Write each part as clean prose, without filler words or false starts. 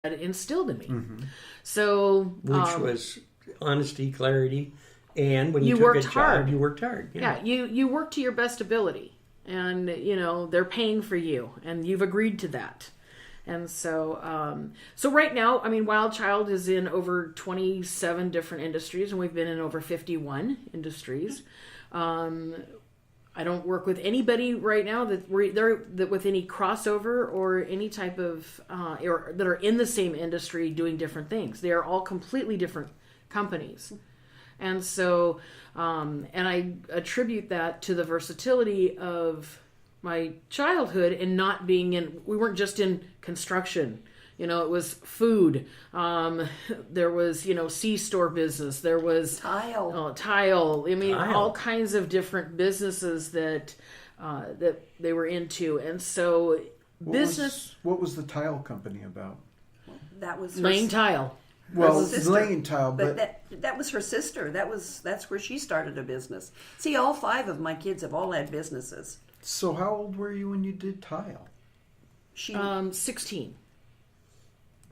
instilled in me. So, which was honesty, clarity, and when you took worked a job, hard. you worked hard. Yeah, you work to your best ability, and they're paying for you, and you've agreed to that. And so, so right now, I mean, Wild Child is in over 27 different industries, and we've been in over 51 industries. I don't work with anybody right now that with any crossover or any type of or that are in the same industry doing different things. They are all completely different companies, and so and I attribute that to the versatility of my childhood and not being in. We weren't just in construction. It was food. There was, C-store business. There was tile. I mean, all kinds of different businesses that they were into. And so What was the tile company about? That was laying tile. Well, laying tile, but that was her sister. That's where she started a business. See, all 5 of my kids have all had businesses. So how old were you when you did tile? 16.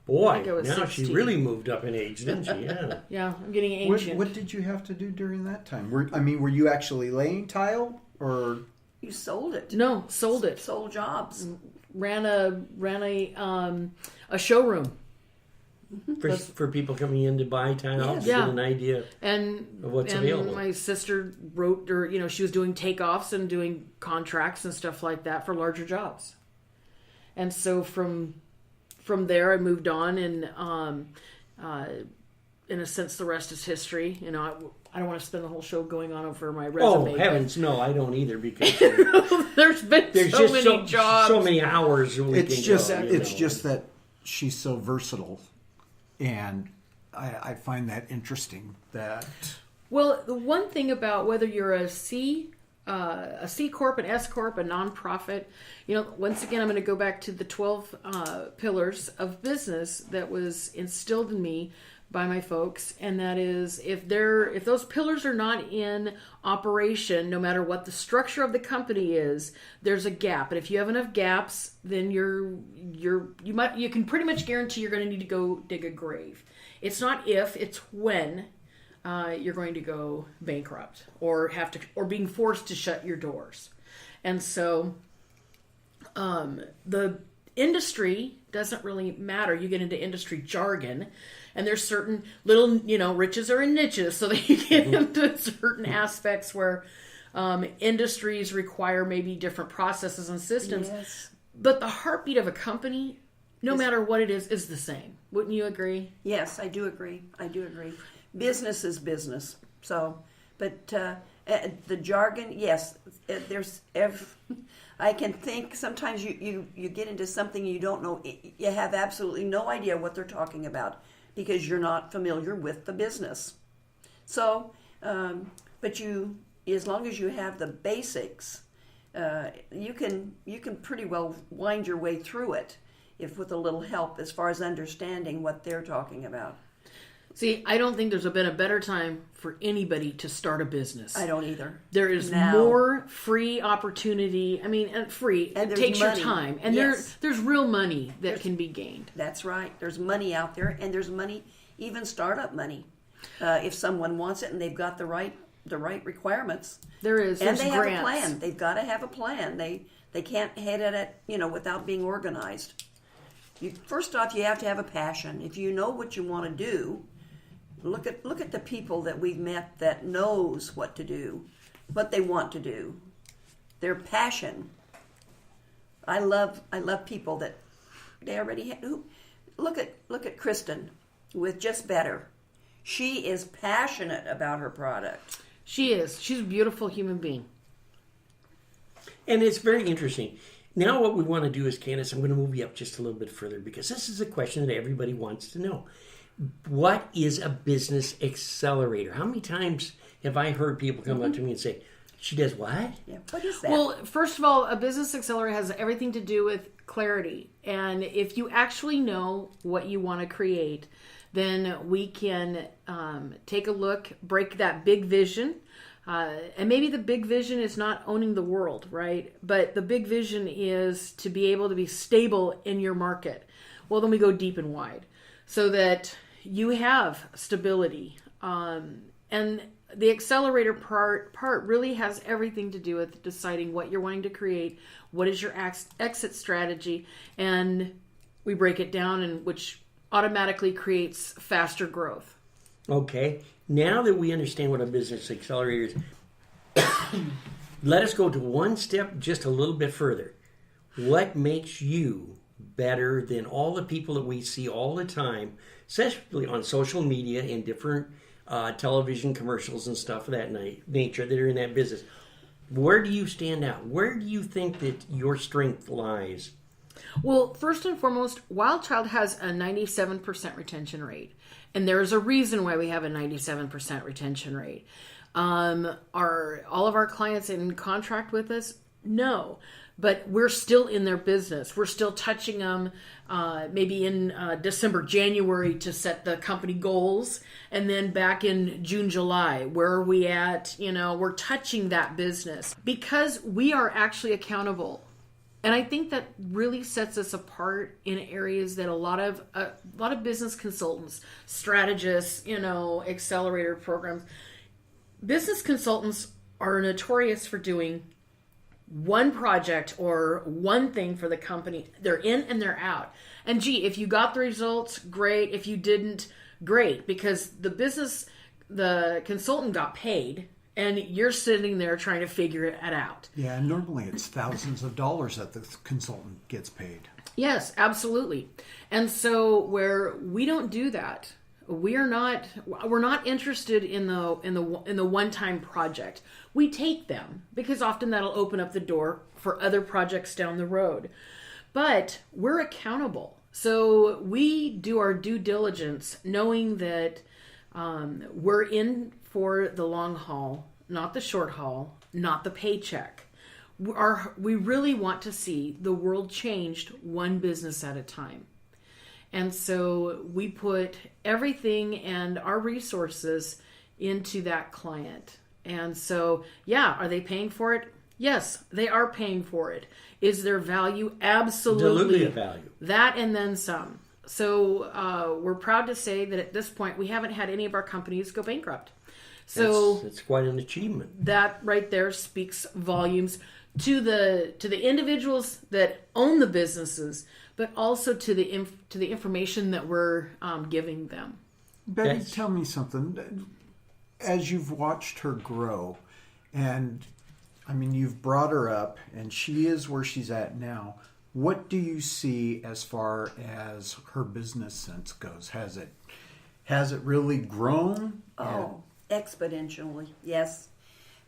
Boy, I was now 16. she really moved up in age, didn't she? Yeah. Yeah, I'm getting ancient. What did you have to do during that time? Were you actually laying tile, or you sold it? No, sold it. Sold jobs. Ran a showroom for people coming in to buy tiles, yeah. get an idea of what's available. My sister wrote, or she was doing takeoffs and doing contracts and stuff like that for larger jobs, and so from there, I moved on, and in a sense, the rest is history. I don't want to spend the whole show going on over my resume. Oh heavens, no, I don't either, because there's been so many jobs, so many hours. It's just that she's so versatile, and I find that interesting. Well, the one thing about whether you're a C Corp, an S Corp, a nonprofit, once again, I'm going to go back to the 12 pillars of business that was instilled in me by my folks, and that is if those pillars are not in operation, no matter what the structure of the company is, there's a gap. And if you have enough gaps, then you can pretty much guarantee you're going to need to go dig a grave. It's not if, it's when you're going to go bankrupt or being forced to shut your doors. And so the industry doesn't really matter. You get into industry jargon, and there's certain little, riches are in niches, so that you get into certain aspects where industries require maybe different processes and systems. Yes. But the heartbeat of a company, no matter what it is the same. Wouldn't you agree? Yes, I do agree. Business is business. So, but the jargon, yes, I can think sometimes you get into something you don't know. You have absolutely no idea what they're talking about because you're not familiar with the business. So, but as long as you have the basics, you can pretty well wind your way through it, if with a little help as far as understanding what they're talking about. See, I don't think there's been a better time for anybody to start a business. I don't either. There is more free opportunity. I mean, free. And it takes money. Your time. And there's real money that can be gained. That's right. There's money out there, and there's money, even startup money. If someone wants it and they've got the right requirements. There is. And There's they grants. have a plan. They've got to have a plan. They can't head at it, without being organized. First off, you have to have a passion. If you know what you want to do, look at the people that we've met that knows what to do, what they want to do, their passion. I love people that they already have. Look at Kristen with Just Better. She is passionate about her product. She is. She's a beautiful human being. And it's very interesting. Now what we want to do is, Candace, I'm going to move you up just a little bit further because this is a question that everybody wants to know. What is a business accelerator? How many times have I heard people come up to me and say, she does what? Yeah. What is that? Well, first of all, a business accelerator has everything to do with clarity. And if you actually know what you want to create, then we can take a look, break that big vision. And maybe the big vision is not owning the world, right? But the big vision is to be able to be stable in your market. Well, then we go deep and wide so that you have stability. And the accelerator part really has everything to do with deciding what you're wanting to create, what is your exit strategy, and we break it down, and which automatically creates faster growth. Okay. Now that we understand what a business accelerator is, let us go to one step just a little bit further. What makes you better than all the people that we see all the time, especially on social media and different television commercials and stuff of that nature that are in that business? Where do you stand out? Where do you think that your strength lies? Well, first and foremost, Wild Child has a 97% retention rate. And there's a reason why we have a 97% retention rate. Are all of our clients in contract with us? No. But we're still in their business. We're still touching them maybe in December, January to set the company goals. And then back in June, July, where are we at? We're touching that business because we are actually accountable. And I think that really sets us apart in areas that a lot of business consultants, strategists, accelerator programs, business consultants are notorious for doing one project or one thing for the company. They're in and they're out. And gee, if you got the results, great. If you didn't, great. Because the consultant got paid and you're sitting there trying to figure it out. Yeah, and normally it's thousands of dollars that the consultant gets paid. Yes, absolutely. And so where we don't do that, we're not interested in the one-time project. We take them because often that'll open up the door for other projects down the road. But we're accountable. So we do our due diligence knowing that we're in for the long haul, not the short haul, not the paycheck. We really want to see the world changed one business at a time. And so we put everything and our resources into that client. And so, yeah, are they paying for it? Yes, they are paying for it. Is there value? Absolutely. A value. That and then some. So we're proud to say that at this point, we haven't had any of our companies go bankrupt. So that's quite an achievement. That right there speaks volumes to the individuals that own the businesses, but also to the information that we're giving them. Betty, tell me something. As you've watched her grow, and I mean, you've brought her up, and she is where she's at now. What do you see as far as her business sense goes? Has it really grown? Oh, exponentially, yes.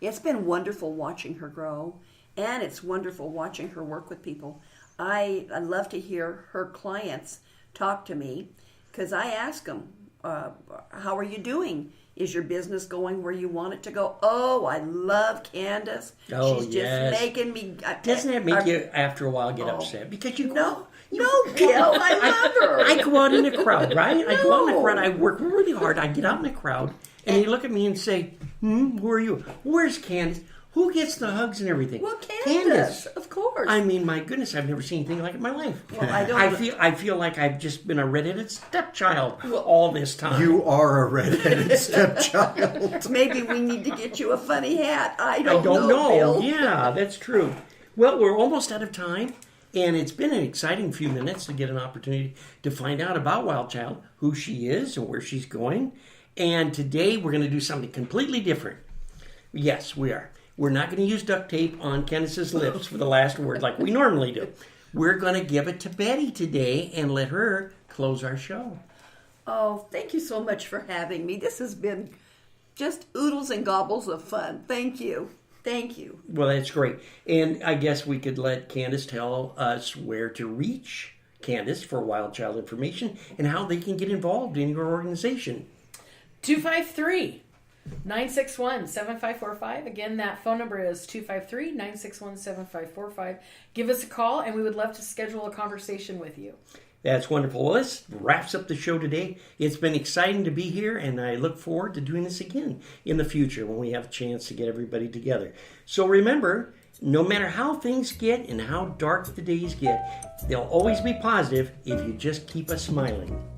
It's been wonderful watching her grow, and it's wonderful watching her work with people. I love to hear her clients talk to me because I ask them, how are you doing? Is your business going where you want it to go? Oh, I love Candace. Oh, she's yes. just making me... Doesn't that make you, after a while, get upset? Because you No, Gil, I love her. I go out in the crowd, right? I go out in the crowd. I work really hard. I get out in the crowd, and you look at me and say, who are you? Where's Candace? Who gets the hugs and everything? Well, Candace, of course. I mean, my goodness, I've never seen anything like it in my life. Well, I don't. I feel like I've just been a redheaded stepchild all this time. You are a redheaded stepchild. Maybe we need to get you a funny hat. I don't know, Bill. Yeah, that's true. Well, we're almost out of time, and it's been an exciting few minutes to get an opportunity to find out about Wild Child, who she is and where she's going. And today we're going to do something completely different. Yes, we are. We're not going to use duct tape on Candace's lips for the last word like we normally do. We're going to give it to Betty today and let her close our show. Oh, thank you so much for having me. This has been just oodles and gobbles of fun. Thank you. Thank you. Well, that's great. And I guess we could let Candace tell us where to reach Candace for Wild Child information and how they can get involved in your organization. 253-961-7545. Again, that phone number is 253-961-7545. Give us a call, and we would love to schedule a conversation with you. That's wonderful. Well, this wraps up the show today. It's been exciting to be here, and I look forward to doing this again in the future when we have a chance to get everybody together. So remember, no matter how things get and how dark the days get, they'll always be positive if you just keep us smiling.